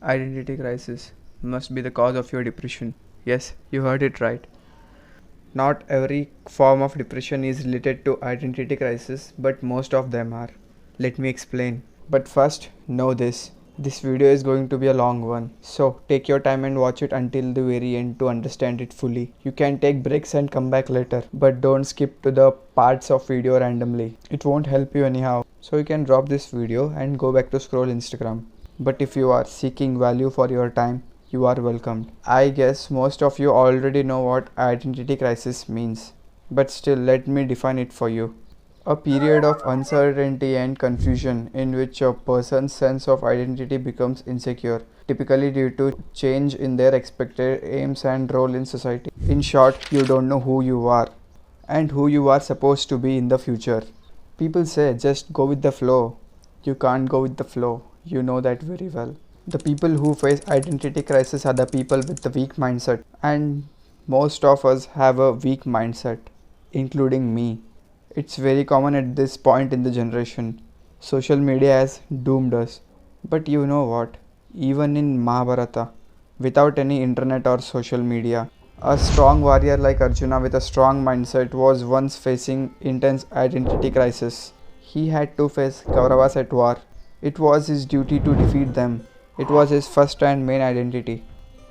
Identity crisis must be the cause of your depression. Yes, you heard it right. Not every form of depression is related to identity crisis, but most of them are. Let me explain. But first, know this. This video is going to be a long one, so take your time and watch it until the very end to understand it fully. You can take breaks and come back later, but don't skip to the parts of video randomly. It won't help you anyhow. So you can drop this video and go back to scroll Instagram. But if you are seeking value for your time, you are welcomed. I guess most of you already know what identity crisis means, but still let me define it for you. A period of uncertainty and confusion in which a person's sense of identity becomes insecure, typically due to change in their expected aims and role in society. In short, you don't know who you are and who you are supposed to be in the future. People say just go with the flow. You can't go with the flow. You know that very well. The people who face identity crisis are the people with the weak mindset, and most of us have a weak mindset, including me. It's very common at this point in the generation. Social media has doomed us. But you know what? Even in Mahabharata, without any internet or social media, a strong warrior like Arjuna with a strong mindset was once facing intense identity crisis. He had to face Kauravas at war. It was his duty to defeat them. It was his first and main identity.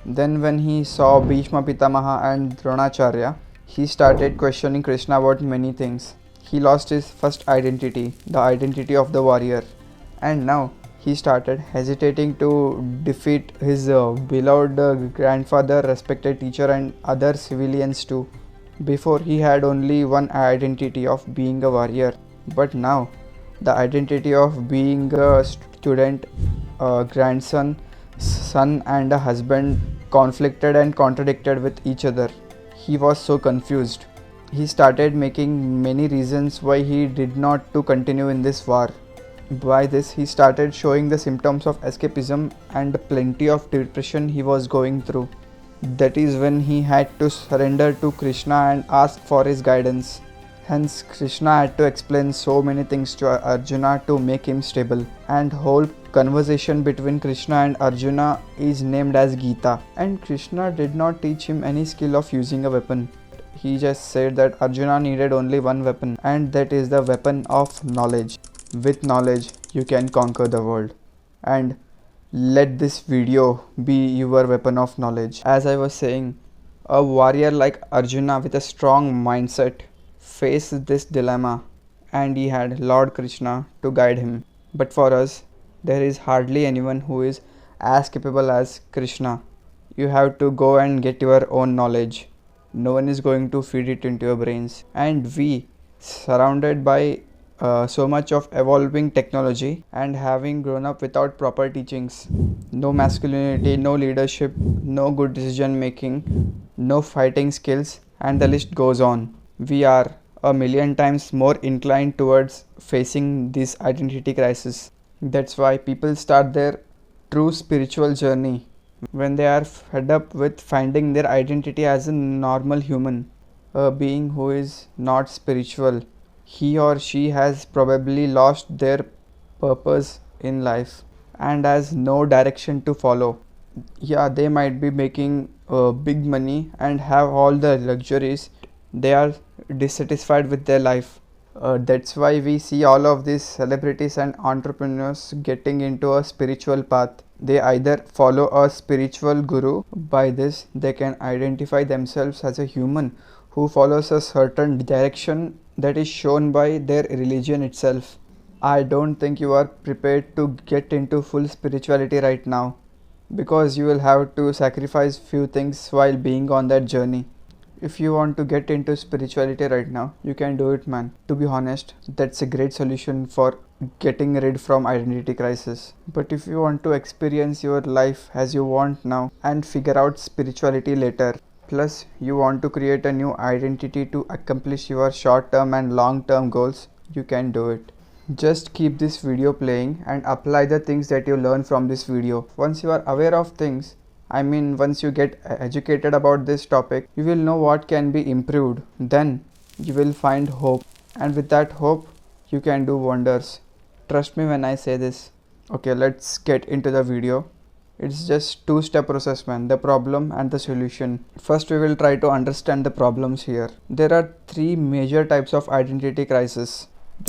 Then when he saw Bhishma Pitamaha and Dronacharya, he started questioning Krishna about many things. He lost his first identity, the identity of the warrior. And now he started hesitating to defeat his beloved grandfather, respected teacher and other civilians too. Before he had only one identity of being a warrior, but now the identity of being a student, a grandson, son and a husband conflicted and contradicted with each other. He was so confused. He started making many reasons why he did not to continue in this war. By this he started showing the symptoms of escapism and plenty of depression he was going through. That is when he had to surrender to Krishna and ask for his guidance. Hence Krishna had to explain so many things to Arjuna to make him stable. And whole conversation between Krishna and Arjuna is named as Gita. And Krishna did not teach him any skill of using a weapon. He just said that Arjuna needed only one weapon, and that is the weapon of knowledge. With knowledge, you can conquer the world. And let this video be your weapon of knowledge. As I was saying, a warrior like Arjuna with a strong mindset faced this dilemma, and he had Lord Krishna to guide him. But for us, there is hardly anyone who is as capable as Krishna. You have to go and get your own knowledge. No one is going to feed it into your brains. And we, surrounded by so much of evolving technology and having grown up without proper teachings, no masculinity, no leadership, no good decision making, no fighting skills, and the list goes on. We are a million times more inclined towards facing this identity crisis. That's why people start their true spiritual journey when they are fed up with finding their identity as a normal human, a being who is not spiritual. He or she has probably lost their purpose in life and has no direction to follow. Yeah, they might be making big money and have all the luxuries. They are dissatisfied with their life. That's why we see all of these celebrities and entrepreneurs getting into a spiritual path. They either follow a spiritual guru. By this, they can identify themselves as a human who follows a certain direction that is shown by their religion itself. I don't think you are prepared to get into full spirituality right now, because you will have to sacrifice few things while being on that journey. If you want to get into spirituality right now, you can do it, man. To be honest, that's a great solution for getting rid from identity crisis. But if you want to experience your life as you want now and figure out spirituality later, plus you want to create a new identity to accomplish your short-term and long-term goals, you can do it. Just keep this video playing and apply the things that you learn from this video. Once you are aware of things, once you get educated about this topic, you will know what can be improved. Then you will find hope, and with that hope, you can do wonders. Trust me when I say this. Okay, let's get into the video. It's just two-step process, man. The problem and the solution. First, we will try to understand the problems here. There are three major types of identity crisis: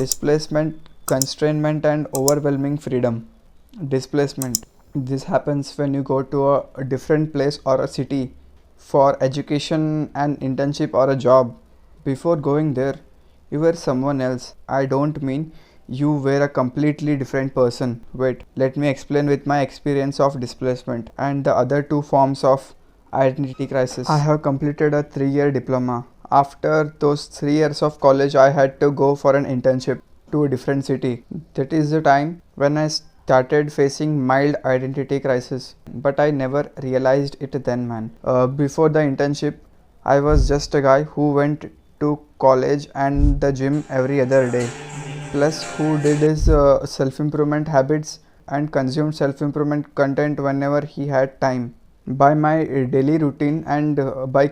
displacement, constrainment, and overwhelming freedom. Displacement. This happens when you go to a different place or a city for education, an internship, or a job. Before going there, you were someone else. I don't mean you were a completely different person. Wait, let me explain with my experience of displacement and the other two forms of identity crisis. I have completed a 3-year diploma. After those 3 years of college, I had to go for an internship to a different city. That is the time when I started facing mild identity crisis, but I never realized it then, man. Before the internship, I was just a guy who went to college and the gym every other day, plus who did his self-improvement habits and consumed self-improvement content whenever he had time. By my daily routine and by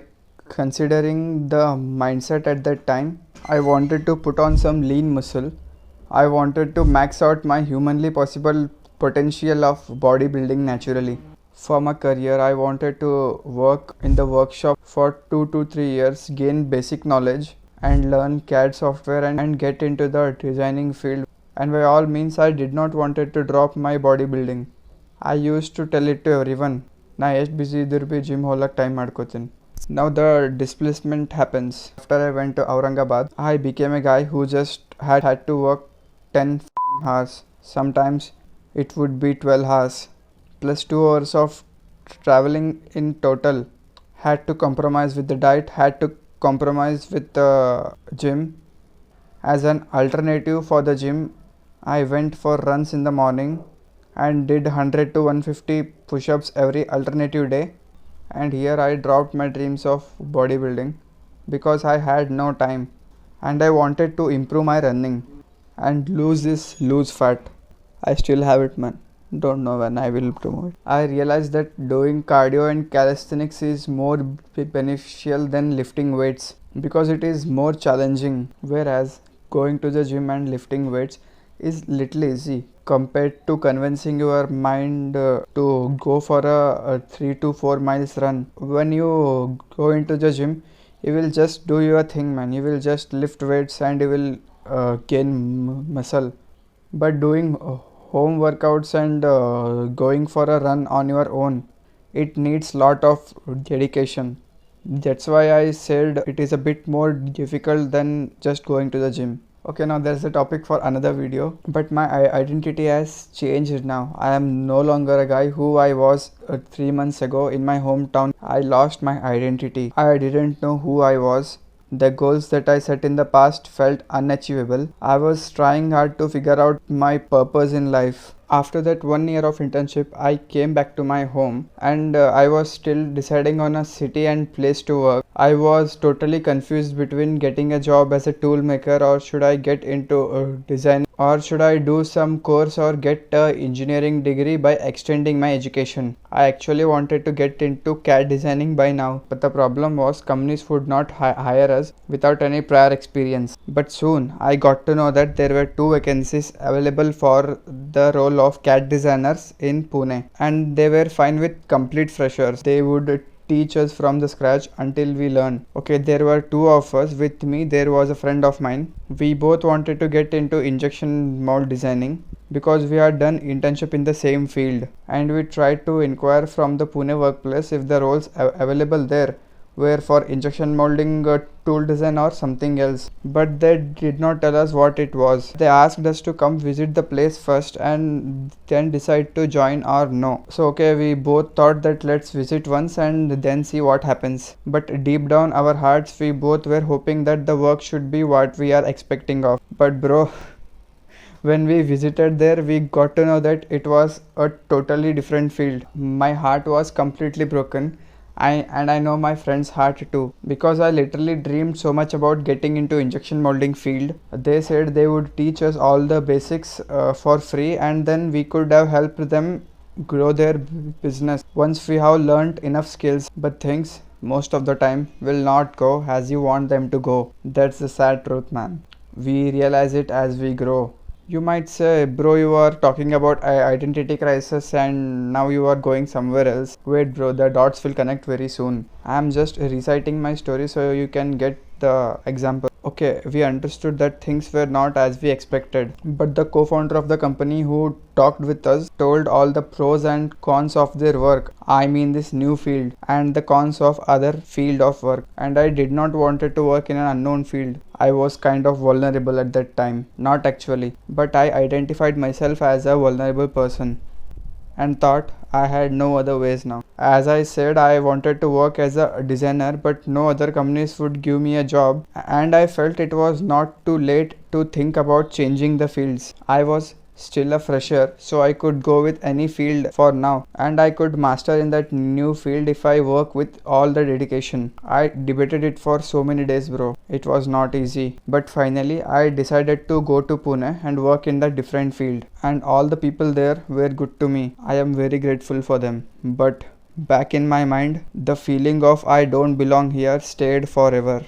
considering the mindset at that time, I wanted to put on some lean muscle. I wanted to max out my humanly possible potential of bodybuilding naturally. For my career, I wanted to work in the workshop for 2 to 3 years, gain basic knowledge and learn CAD software and get into the designing field. And by all means, I did not wanted to drop my bodybuilding. I used to tell it to everyone. ನಾ ಎಷ್ಟು ಬಿಸಿ ಇದ್ರೂ ಭೀ gym ಹೋಗ್ಲಕ್ಕೆ time ಮಾಡ್ಕೋತೀನಿ. Now the displacement happens. After I went to Aurangabad, I became a guy who just had to work 10 hours. Sometimes it would be 12 hours plus 2 hours of traveling in total. Had to compromise with the diet, had to compromise with the gym. As an alternative for the gym, I went for runs in the morning and did 100 to 150 push-ups every alternative day. And here I dropped my dreams of bodybuilding because I had no time and I wanted to improve my running and lose fat. I still have it, man. Don't know when I will promote. I realized that doing cardio and calisthenics is more beneficial than lifting weights because it is more challenging, whereas going to the gym and lifting weights is little easy compared to convincing your mind to go for a 3 to 4 miles run. When you go into the gym, you will just do your thing, man. You will just lift weights and you will gain muscle. But doing home workouts and going for a run on your own, it needs lot of dedication. That's why I said it is a bit more difficult than just going to the gym. Okay, now there's a topic for another video, but my identity has changed now. I am no longer a guy who I was 3 months ago in my hometown. I lost my identity. I didn't know who I was. The goals that I set in the past felt unachievable. I was trying hard to figure out my purpose in life. After that 1 year of internship, I came back to my home and I was still deciding on a city and place to work. I was totally confused between getting a job as a tool maker or should I get into design or should I do some course or get a engineering degree by extending my education. I actually wanted to get into CAD designing by now, but the problem was companies would not hire us without any prior experience. But soon I got to know that there were 2 vacancies available for the role of CAD designers in Pune and they were fine with complete freshers. They would teach us from the scratch until we learn. Okay, there were 2 of us. With me there was a friend of mine. We both wanted to get into injection mold designing because we had done internship in the same field and we tried to inquire from the Pune workplace if the roles available there were for injection molding, tool design or something else, but they did not tell us what it was. They asked us to come visit the place first and then decide to join or no. So okay, we both thought that let's visit once and then see what happens, but deep down our hearts we both were hoping that the work should be what we are expecting of. But bro, when we visited there, we got to know that it was a totally different field. My heart was completely broken. I know my friend's heart too, because I literally dreamed so much about getting into injection molding field. They said they would teach us all the basics for free and then we could have helped them grow their business once we have learned enough skills. But things most of the time will not go as you want them to go. That's the sad truth, man. We realize it as we grow. You might say, bro, you are talking about identity crisis and now you are going somewhere else. Wait, bro, the dots will connect very soon. I'm just reciting my story so you can get the example. Okay, we understood that things were not as we expected, but the co-founder of the company who talked with us told all the pros and cons of their work. I mean this new field and the cons of other field of work. And I did not wanted to work in an unknown field. I was kind of vulnerable at that time. Not actually, but I identified myself as a vulnerable person and thought I had no other ways now. As I said, I wanted to work as a designer, but no other companies would give me a job, and I felt it was not too late to think about changing the fields. I was still a fresher, so I could go with any field for now, and I could master in that new field if I work with all the dedication. I debated it for so many days, bro. It was not easy, but finally I decided to go to Pune and work in the different field, and all the people there were good to me. I am very grateful for them, but back in my mind, the feeling of I don't belong here stayed forever.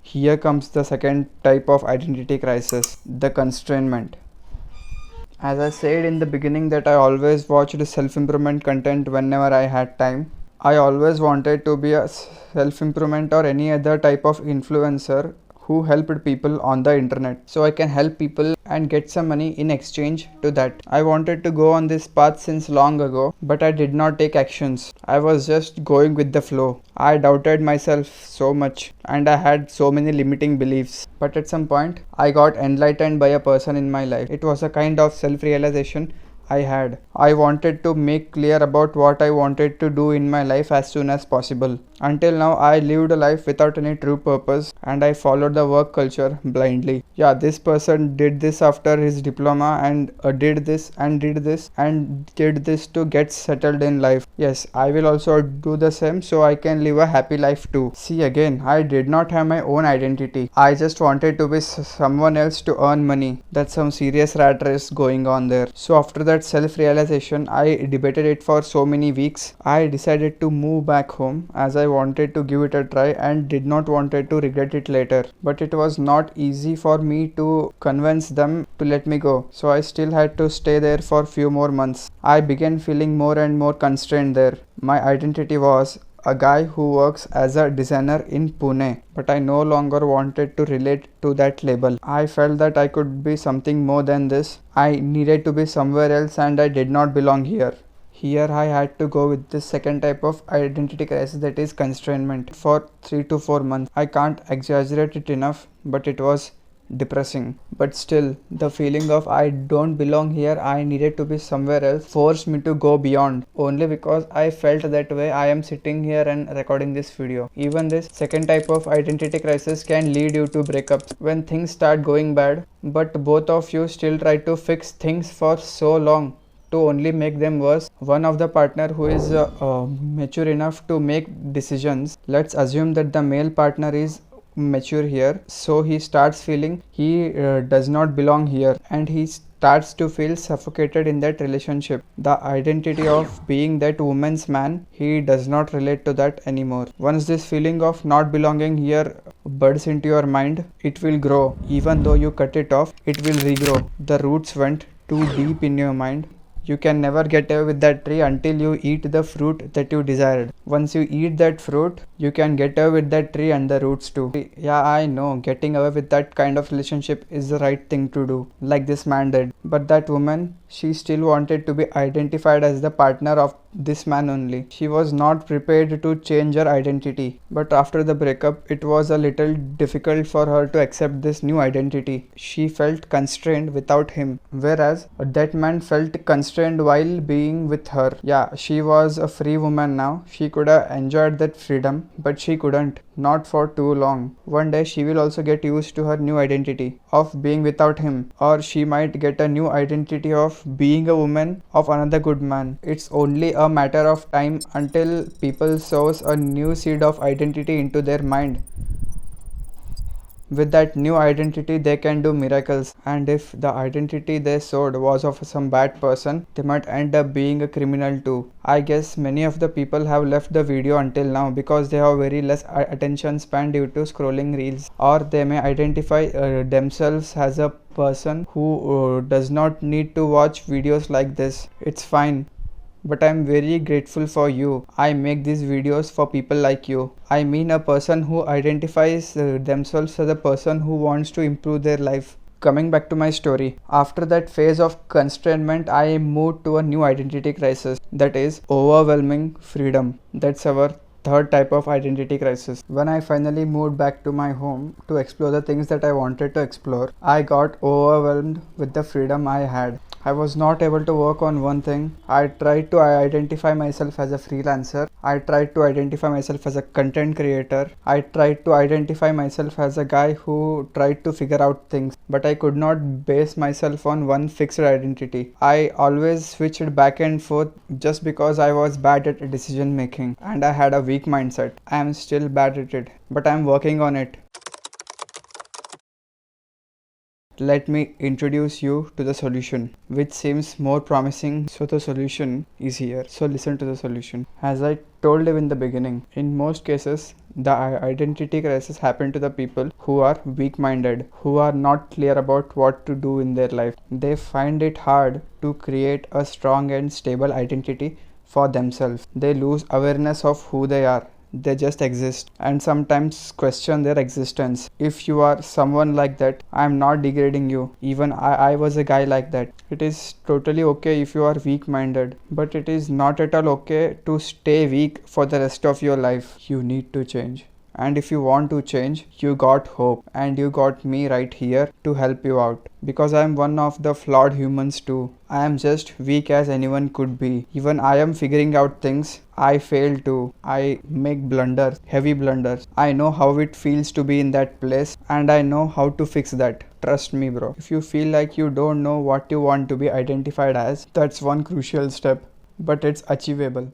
Here comes the second type of identity crisis, the constrainment. As I said in the beginning that I always watched self-improvement content whenever I had time. I always wanted to be a self-improvement or any other type of influencer who helped people on the internet. So I can help people and get some money in exchange to that. I wanted to go on this path since long ago, but I did not take actions. I was just going with the flow. I doubted myself so much and I had so many limiting beliefs. But at some point, I got enlightened by a person in my life. It was a kind of self-realization I had. I wanted to make clear about what I wanted to do in my life as soon as possible. Until now, I lived a life without any true purpose and I followed the work culture blindly. Yeah, this person did this after his diploma and did this and did this and did this to get settled in life. Yes, I will also do the same so I can live a happy life too. See again, I did not have my own identity. I just wanted to be someone else to earn money. That's some serious rat race going on there. So after that self-realization, I debated it for so many weeks. I decided to move back home as I wanted to give it a try and did not wanted to regret it later. But it was not easy for me to convince them to let me go. So I still had to stay there for few more months. I began feeling more and more constrained there. My identity was a guy who works as a designer in Pune, but I no longer wanted to relate to that label. I felt that I could be something more than this. I needed to be somewhere else and I did not belong here. Here I had to go with this second type of identity crisis, that is constrainment, for 3 to 4 months. I can't exaggerate it enough, but it was depressing. But still, the feeling of I don't belong here, I needed to be somewhere else, forced me to go beyond. Only because I felt that way, I am sitting here and recording this video. Even this second type of identity crisis can lead you to breakups when things start going bad, but both of you still try to fix things for so long to only make them worse. One of the partner who is mature enough to make decisions, let's assume that the male partner is mature here, so he starts feeling he does not belong here and he starts to feel suffocated in that relationship. The identity of being that woman's man, he does not relate to that anymore. Once this feeling of not belonging here buds into your mind, it will grow. Even though you cut it off, it will regrow. The roots went too deep in your mind. You can never get away with that tree until you eat the fruit that you desired. Once you eat that fruit, you can get away with that tree and the roots too. Yeah, I know, getting away with that kind of relationship is the right thing to do, like this man did. But that woman, she still wanted to be identified as the partner of this man only. She was not prepared to change her identity. But after the breakup, it was a little difficult for her to accept this new identity. She felt constrained without him, whereas that man felt constrained while being with her. Yeah, she was a free woman now. She could have enjoyed that freedom, but she couldn't. Not for too long. One day she will also get used to her new identity of being without him, or she might get a new identity of being a woman of another good man. It's only a matter of time until people sows a new seed of identity into their mind. With that new identity, they can do miracles. And if the identity they showed was of some bad person, they might end up being a criminal too. I guess many of the people have left the video until now because they have very less attention span due to scrolling reels, or they may identify themselves as a person who does not need to watch videos like this. It's fine. But I'm very grateful for you. I make these videos for people like you. I mean a person who identifies themselves as a person who wants to improve their life. Coming back to my story, after that phase of constrainment, I moved to a new identity crisis, that is overwhelming freedom. That's our third type of identity crisis. When I finally moved back to my home to explore the things that I wanted to explore, I got overwhelmed with the freedom I had. I was not able to work on one thing. I tried to identify myself as a freelancer. I tried to identify myself as a content creator. I tried to identify myself as a guy who tried to figure out things, but I could not base myself on one fixed identity. I always switched back and forth just because I was bad at decision making and I had a weak mindset. I am still bad at it, but I am working on it. Let me introduce you to the solution, which seems more promising. So the solution is here. So listen to the solution. As I told you in the beginning, in most cases, the identity crisis happen to the people who are weak-minded, who are not clear about what to do in their life. They find it hard to create a strong and stable identity for themselves. They lose awareness of who they are. They just exist and sometimes question their existence. If you are someone like that, I am not degrading you. Even I was a guy like that. It is totally okay if you are weak-minded, but it is not at all okay to stay weak for the rest of your life. You need to change. And if you want to change, you got hope, and you got me right here to help you out. Because I am one of the flawed humans too. I am just weak as anyone could be. Even I am figuring out things. I fail too. I make blunders, heavy blunders. I know how it feels to be in that place, and I know how to fix that. Trust me, bro. If you feel like you don't know what you want to be identified as, that's one crucial step, but it's achievable.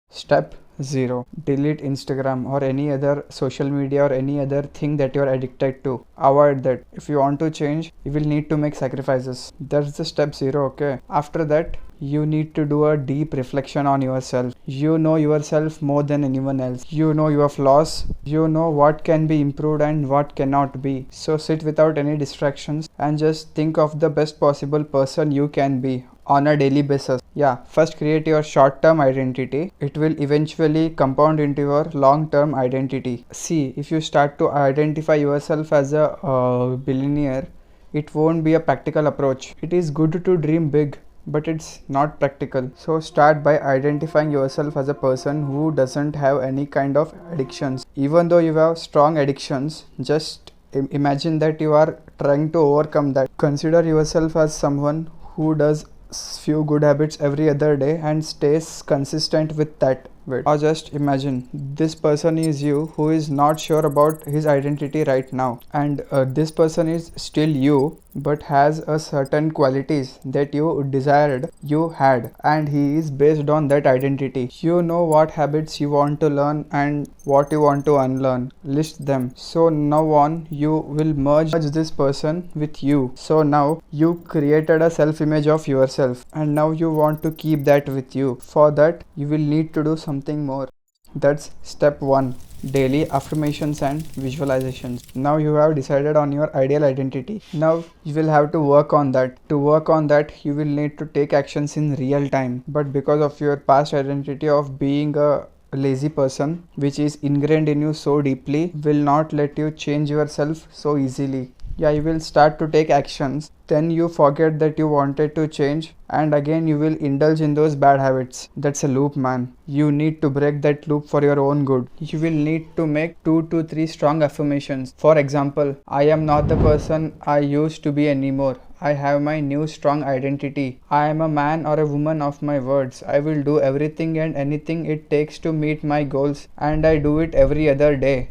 Step 0. Delete Instagram or any other social media or any other thing that you're addicted to. Avoid that. If you want to change, you will need to make sacrifices. That's the step 0, okay? After that, you need to do a deep reflection on yourself. You know yourself more than anyone else. You know your flaws. You know what can be improved and what cannot be. So sit without any distractions and just think of the best possible person you can be on a daily basis. Yeah, first create your short-term identity. It will eventually compound into your long-term identity. See, if you start to identify yourself as a billionaire, it won't be a practical approach. It is good to dream big, but it's not practical. So start by identifying yourself as a person who doesn't have any kind of addictions. Even though you have strong addictions, just imagine that you are trying to overcome that. Consider yourself as someone who does few good habits every other day and stays consistent with that. Or just imagine this person is you who is not sure about his identity right now, and this person is still you but has a certain qualities that you desired you had, and he is based on that identity. You know what habits you want to learn and what you want to unlearn. List them. So now on you will merge this person with you. So now you created a self-image of yourself and now you want to keep that with you. For that you will need to do something more. That's step 1. Daily affirmations and visualizations. Now you have decided on your ideal identity. Now you will have to work on that. To work on that, you will need to take actions in real time. But because of your past identity of being a lazy person, which is ingrained in you so deeply, will not let you change yourself so easily. Yeah, you will start to take actions, then you forget that you wanted to change, and again you will indulge in those bad habits. That's a loop, man. You need to break that loop for your own good. You will need to make 2 to 3 strong affirmations. For example, I am not the person I used to be anymore. I have my new strong identity. I am a man or a woman of my words. I will do everything and anything it takes to meet my goals, and I do it every other day.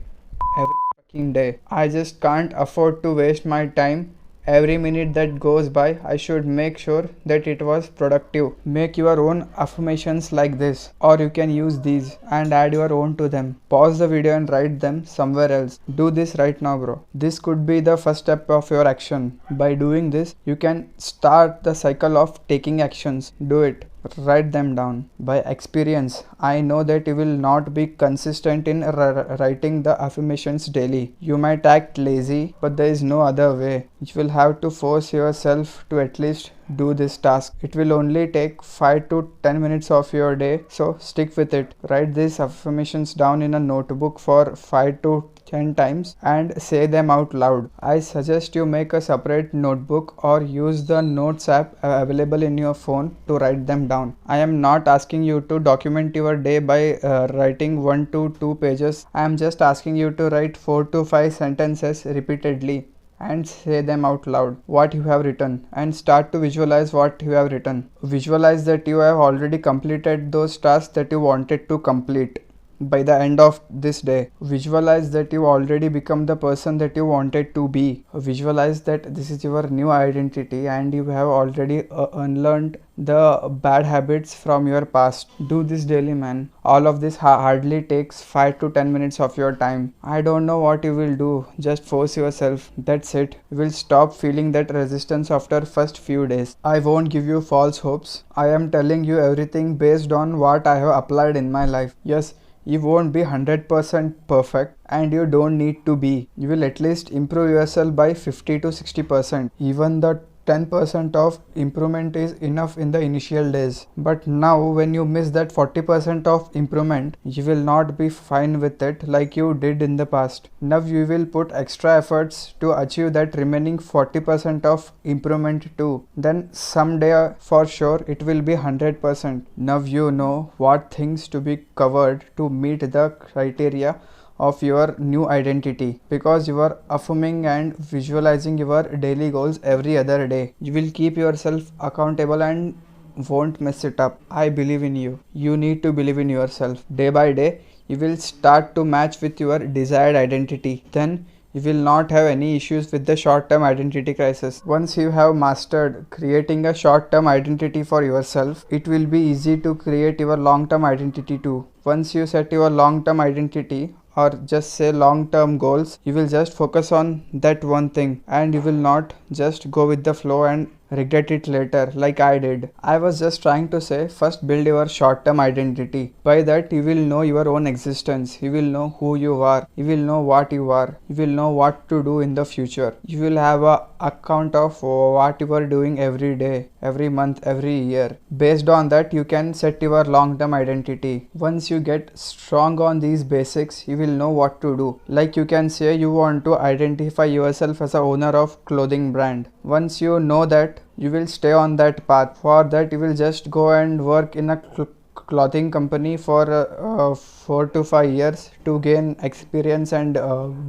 Every day. I just can't afford to waste my time Every minute that goes by, I should make sure that it was productive. Make your own affirmations like this, or you can use these and add your own to them. Pause the video and write them somewhere else. Do this right now, bro. This could be the first step of your action. By doing this, you can start the cycle of taking actions. Do it. Write them down. By experience, I know that you will not be consistent in writing the affirmations daily. You might act lazy, but there is no other way. You will have to force yourself to at least do this task. It will only take 5 to 10 minutes of your day, so stick with it. Write these affirmations down in a notebook for 5 to 10 times and say them out loud. I suggest you make a separate notebook or use the notes app available in your phone to write them down. I am not asking you to document your day by writing 1 to 2 pages. I am just asking you to write 4 to 5 sentences repeatedly and say them out loud, what you have written, and start to visualize what you have written. Visualize that you have already completed those tasks that you wanted to complete by the end of this day. Visualize that you already become the person that you wanted to be. Visualize that this is your new identity and you have already unlearned the bad habits from your past. Do this daily, man. All of this hardly takes 5 to 10 minutes of your time. I don't know what you will do. Just force yourself. That's it. You will stop feeling that resistance after first few days. I won't give you false hopes. I am telling you everything based on what I have applied in my life. Yes, you won't be 100% perfect and you don't need to be. You will at least improve yourself by 50 to 60%. Even the 10% of improvement is enough in the initial days. But now when you miss that 40% of improvement, you will not be fine with it like you did in the past. Now you will put extra efforts to achieve that remaining 40% of improvement too. Then someday for sure it will be 100%. Now you know what things to be covered to meet the criteria of your new identity, because you are affirming and visualizing your daily goals every other day. You will keep yourself accountable and won't mess it up. I believe in you. You need to believe in yourself. Day by day, you will start to match with your desired identity. Then you will not have any issues with the short-term identity crisis. Once you have mastered creating a short-term identity for yourself, it will be easy to create your long-term identity too. Once you set your long-term identity, or just say long-term goals, you will just focus on that one thing and you will not just go with the flow and regret it later like I did. I was just trying to say, first build your short-term identity. By that you will know your own existence, you will know who you are, you will know what you are, you will know what to do in the future. You will have a account of what you are doing every day, every month, every year. Based on that you can set your long-term identity. Once you get strong on these basics, you will know what to do. Like you can say you want to identify yourself as a owner of clothing brand. Once you know that, you will stay on that path. For that you will just go and work in a clothing company for 4 to 5 years to gain experience and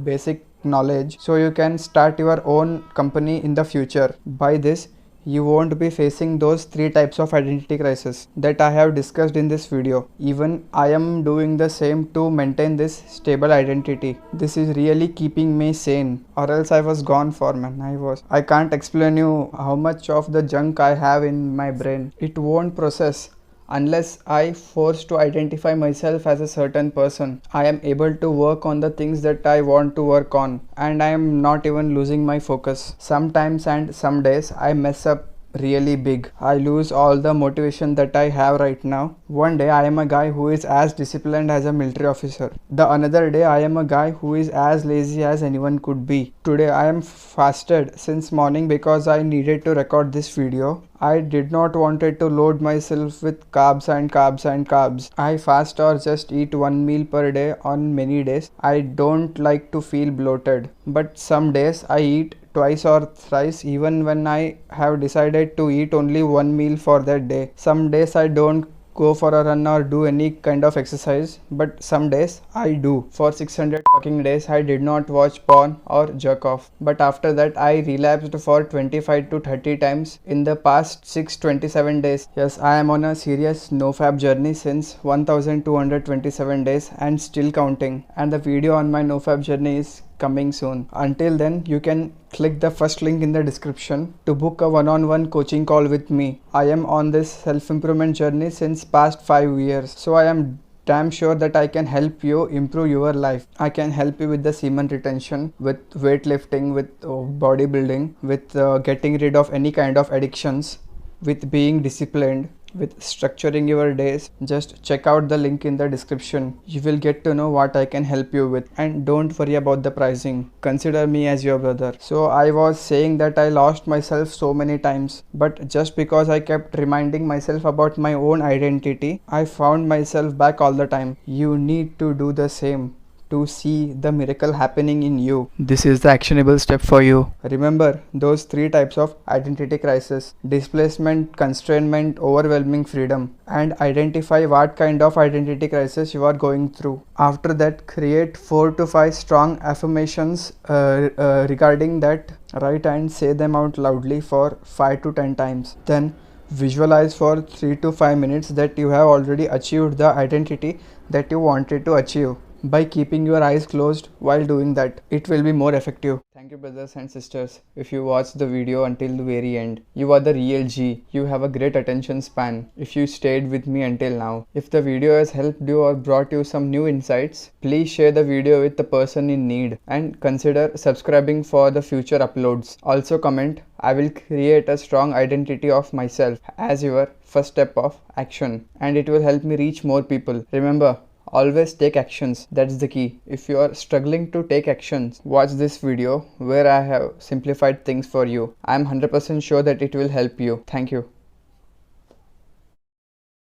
basic knowledge, so you can start your own company in the future. By this you won't be facing those 3 types of identity crisis that I have discussed in this video. Even I am doing the same to maintain this stable identity. This is really keeping me sane, or else I was gone for, man. I can't explain you how much of the junk I have in my brain. It won't process unless I force to identify myself as a certain person. I am able to work on the things that I want to work on, and I am not even losing my focus. Sometimes and some days I mess up really big. I lose all the motivation that I have right now. One day I am a guy who is as disciplined as a military officer. The another day I am a guy who is as lazy as anyone could be. Today I am fasted since morning because I needed to record this video. I did not wanted to load myself with carbs and carbs and carbs. I fast or just eat one meal per day on many days. I don't like to feel bloated, but some days I eat twice or thrice even when I have decided to eat only one meal for that day. Some days I don't go for a run or do any kind of exercise, but some days I do. For 600 fucking days I did not watch porn or jerk off, but after that I relapsed for 25 to 30 times in the past 627 days. Yes, I am on a serious nofap journey since 1227 days and still counting, and the video on my nofap journey is coming soon. Until then, you can click the first link in the description to book a one-on-one coaching call with me. I am on this self-improvement journey since past 5 years, so I am damn sure that I can help you improve your life. I can help you with the semen retention, with weightlifting, with bodybuilding, with getting rid of any kind of addictions, with being disciplined, with structuring your days. Just check out the link in the description. You will get to know what I can help you with. And don't worry about the pricing. Consider me as your brother. So I was saying that I lost myself so many times, but just because I kept reminding myself about my own identity, I found myself back all the time. You need to do the same to see the miracle happening in you. This is the actionable step for you. Remember those 3 types of identity crisis: displacement, constrainment, overwhelming freedom, and identify what kind of identity crisis you are going through. After that, create 4 to 5 strong affirmations regarding that, right, and say them out loudly for 5 to 10 times. Then visualize for 3 to 5 minutes that you have already achieved the identity that you wanted to achieve. By keeping your eyes closed while doing that, it will be more effective. Thank you, brothers and sisters. If you watched the video until the very end, you are the real G. You have a great attention span if you stayed with me until now. If the video has helped you or brought you some new insights, please share the video with the person in need and consider subscribing for the future uploads. Also comment, I will create a strong identity of myself as your first step of action, and it will help me reach more people. Remember, always take actions. That's the key. If you are struggling to take actions, watch this video where I have simplified things for you. I am 100% sure that it will help you. Thank you.